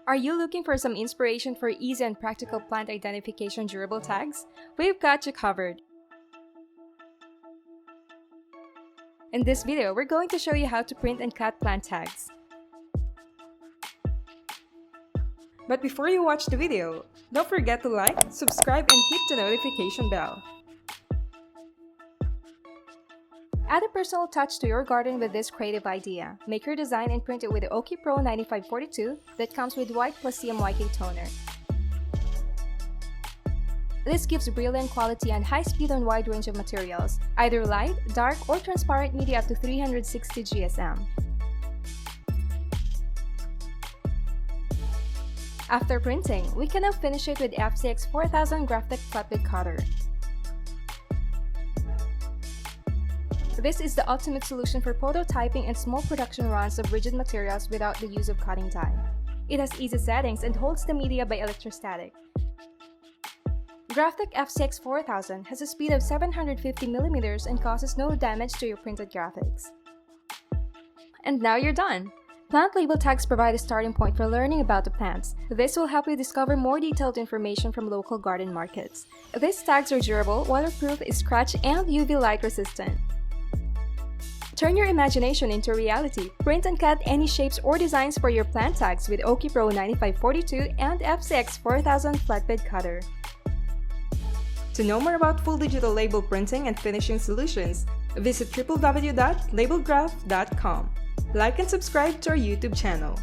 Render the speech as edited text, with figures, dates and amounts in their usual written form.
Are you looking for some inspiration for easy and practical plant identification durable tags? We've got you covered. In this video, we're going to show you how to print and cut plant tags. But before you watch the video, don't forget to like, subscribe, and hit the notification bell. Add a personal touch to your garden with this creative idea. Make your design and print it with the OKI PRO 9542 that comes with white plus CMYK toner. This gives brilliant quality and high speed on wide range of materials, either light, dark, or transparent media up to 360 GSM. After printing, we can now finish it with FCX 4000 Graphtec Flatbed Cutter. This is the ultimate solution for prototyping and small production runs of rigid materials without the use of cutting die. It has easy settings and holds the media by electrostatic. Graphtec FCX 4000 has a speed of 750 mm and causes no damage to your printed graphics. And now you're done! Plant label tags provide a starting point for learning about the plants. This will help you discover more detailed information from local garden markets. These tags are durable, waterproof, scratch, and UV light resistant. Turn your imagination into reality. Print and cut any shapes or designs for your plant tags with OKI PRO 9542 and FCX 4000 Flatbed Cutter. To know more about full digital label printing and finishing solutions, visit www.labelgraph.com. Like and subscribe to our YouTube channel.